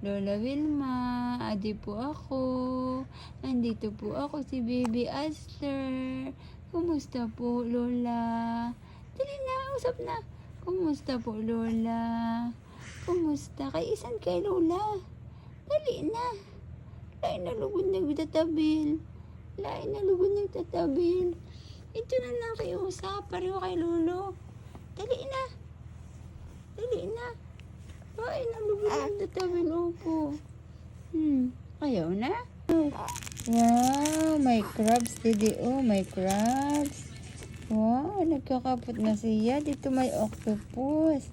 Lola Vilma, adi po ako. Andito po ako si Baby Aster. Kumusta po, Lola? Dali na, usap na. Kumusta po, Lola? Kumusta? Kay isan kay Lola? Dali na. Lain na lugod nagtatabil. Lain na lugod nagtatabil. Ito na lang kayo usap. Pareho kay Lolo. Dali na. Dali na. Lain na lugod nagtatabil. Opo. Ayaw na? Wow, may crabs. Didi, oh, may crabs. Wow, nagkakapot na siya. Dito may octopus.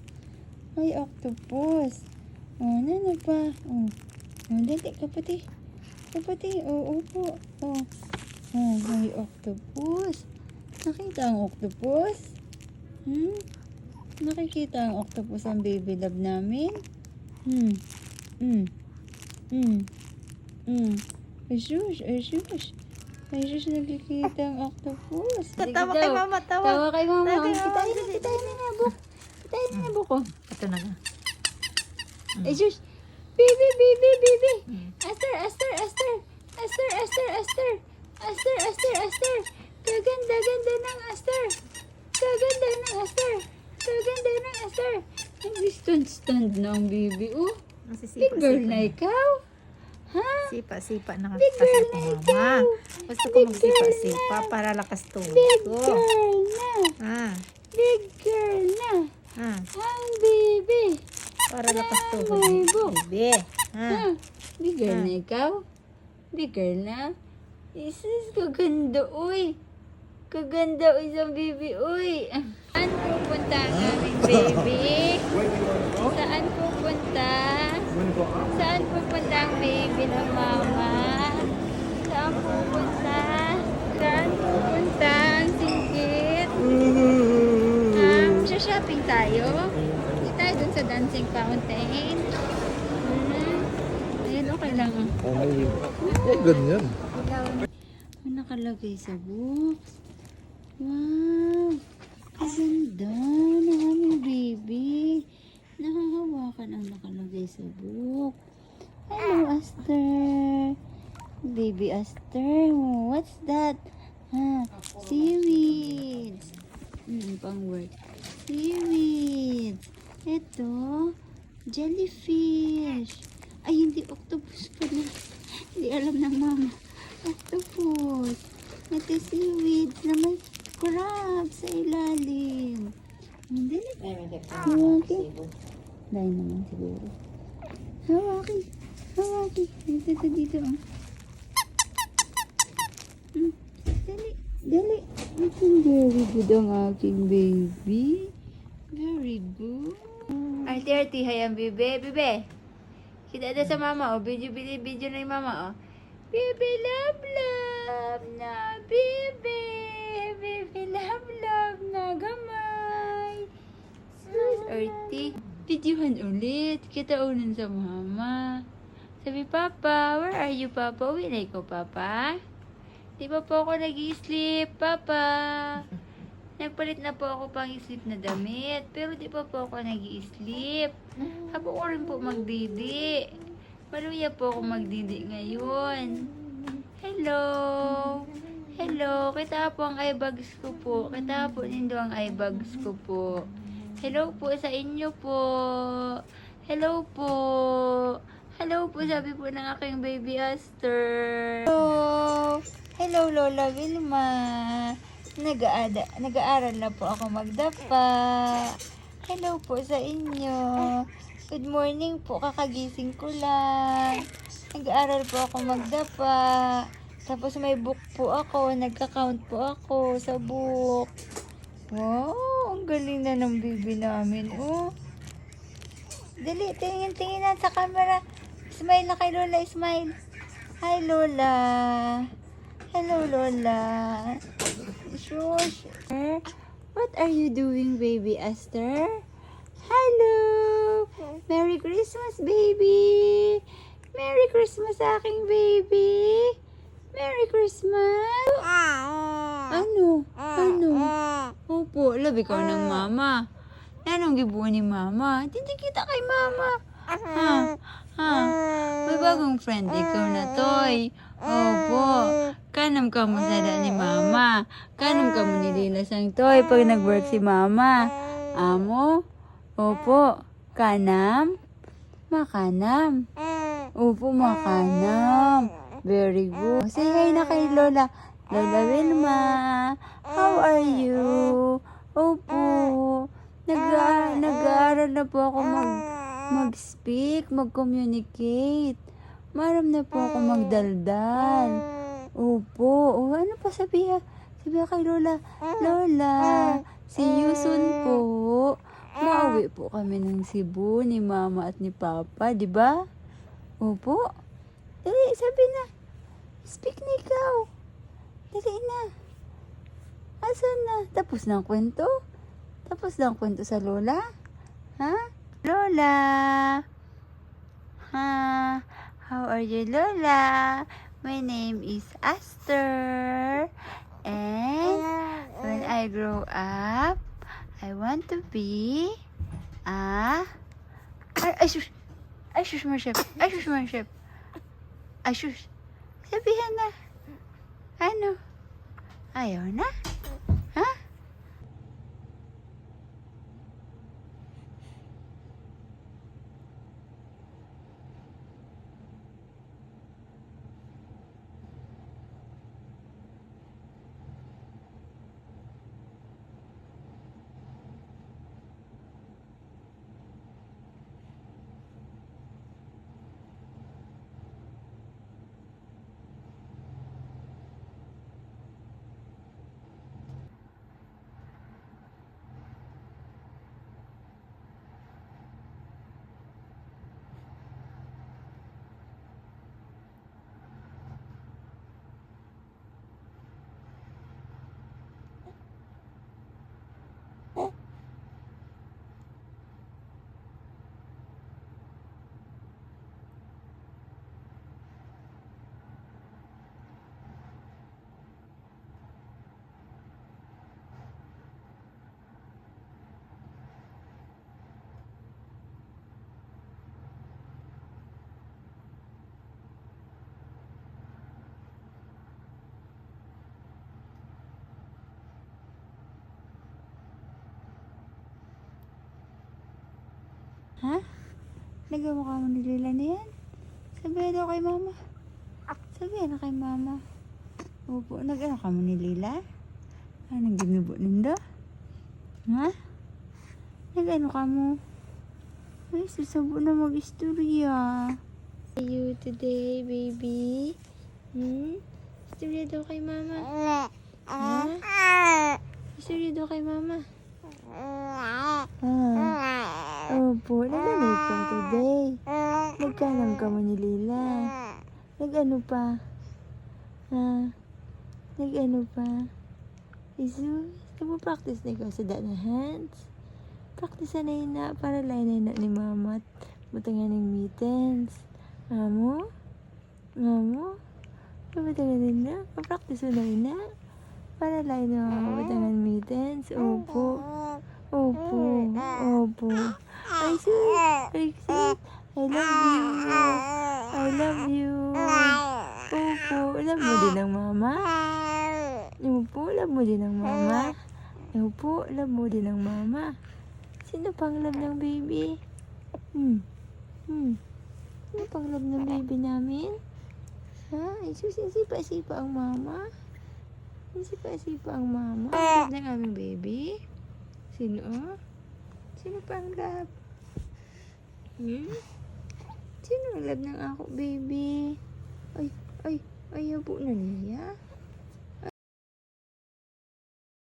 May octopus. Oh, ano pa? Oh, dali, kapati. Kapati, oo po. Oh, may octopus. Nakita ang octopus? Nakikita ang octopus ang baby love namin? Ay sus, ay sus. Ay sus, nakikita ang octopus. Tawa kay mama, tawa. Tawa kay mama. Tawa kay mama. Kitayin na na, buk. Kitayin na na, buk. Ito na nga. Ay sus. Baby, baby, baby. Aster, Aster, Aster. Aster, Aster, Aster. Aster, Aster, Aster. Kaganda, ganda ng Aster. Kaganda ng Aster. Kaganda ng Aster. Nag-stand na ang baby, oh. Big girl na ikaw. Ha? Sipa-sipa na Big kasi girl ko, na mama. ikaw. Gusto ko Big magsipa-sipa girl na. para lakas tubo. Big girl na. Ah, Big girl na. ah, Ang baby. para lakas tubo. May book. Bebe. Ha? Big girl na ikaw? Big girl na? Isis, kaganda, uy. Kaganda, uy, sa baby, uy. Saan pupunta ang aming baby? Saan pupunta? Saan pupunta ang baby ng mama? Saan pupunta? Saan pupunta ang singkit? Shopping tayo? Hindi tayo dun sa dancing fountain? Ayun, okay lang. Ganyan. Ano nakalagay sa box? Wow! Kaganda ng aming baby. Nakahawakan ang nakalagay sa book. Hello, Aster. Baby Aster. What's that? Seaweeds. Pang word. Seaweeds. Ito, jellyfish. Ay, hindi octopus pala. Hindi alam ng mama. Octopus. Ito seaweeds na may crab sa ilalim. Hindi. Hawaki. Dahil naman siguro. Hawaki. Hawaki. Dito, dito. Dali. Dali. Very good ang aking baby. Very good. Arti-arti, hayang bebe. Bebe. Kita ada sa mama, oh. Video na yung mama, oh. Bebe, love, love na, bebe. Bebe, love, love na, gamay. Sus, arti. Videohan ulit. Kita unan sa mama. Sabi, Papa, where are you, Papa? Uwi na ikaw, Papa? Di ba po ako nag-i-sleep, Papa? Nagpalit na po ako pang sleep na damit. Pero di pa po ako nag-i-sleep. Habo ko rin po magdidi. Maluya po ako magdidi ngayon. Hello. Hello. Kita po ang eyebags ko po. Kita po nindo ang eyebags ko po. Hello po sa inyo po. Hello po. Hello po, sabi po ng aking baby Aster. Hello. Hello, Lola Vilma. Nag-aaral na po ako magdapa. Hello po sa inyo. Good morning po, kakagising ko lang. Nag-aaral po ako magdapa. Tapos may book po ako, nagka-count po ako sa book. Wow, ang galing na ng baby namin, oh. Dali, tingin na sa camera. Smile na kay Lola, smile. Hi, Lola. Hello, Lola. Shush. What are you doing, baby Aster? Hello. Merry Christmas, baby. Merry Christmas, aking baby. Merry Christmas. Ano? Ano? Opo, labi ka ng mama. Anong gibuo ni mama? Hindi kita kay mama. Ha? Ha? bagong friend ikaw na toy. Opo. Kanam ka mo sada ni mama. Kanam ka mo ni Lila sang toy pag nag-work si mama. Amo? Opo. Kanam? Makanam. Opo, makanam. Very good. Say hi na kay Lola. Lola Wilma. How are you? Opo. Nag-aaral na po ako mag-speak, mag-communicate. Maram na po ako magdaldal. Opo. O, ano pa sabiha? Sabiha kay Lola. Lola, see you soon po. Mauwi po kami ng Cebu ni Mama at ni Papa, di ba? Opo. Dali, sabi na. Speak na ikaw. Dali na. Asan na? Tapos na ang kwento? Tapos na ang kwento sa Lola? Ha? Lola? Ha? How are you, Lola? My name is Aster. And when I grow up, I want to be ay sus! Ay sus, Marshall! Ay sus, Marshall! Ay sus! Sabihan na. Ano? Ayaw na? Ha? Ha? Nagmamukha mo ni Lila na yan? Sabihan daw kay mama. Sabihan na kay mama. Opo, nag-ano ka mo ni Lila? Anong ginubo nindo? Ha? Nag-ano ka mo? Ay, susabo na mag-istorya. Are you today, baby? Istorya daw kay mama. Ha? Istorya daw kay mama. Opo, nag-alay ka today. Nagkanam ka mo ni Lila. Nag-ano pa? Ha? Nag-ano pa? Jesus, nagpa-practice na ikaw sa na hands. Practice na yun na para lain na ni mama at butangan ng mittens. Amo? Amo? Butangan din na? Pa-practice na yun na para lain na butangan mittens. Opo. Opo. Opo. Ay, sus. Ay, sus. I love you. I love you. Opo. Love mo din ang mama? Opo. Love mo din ang mama? Opo. Love mo din ang mama? Sino pang love ng baby? Sino pang love ng baby namin? Ha? Ay, sus. Sipa-sipa ang mama? Sipa-sipa ang mama? Love ng aming baby? Sino? Sino pang love? Sino ang love ng ako, baby? Ay, ayaw po na niya.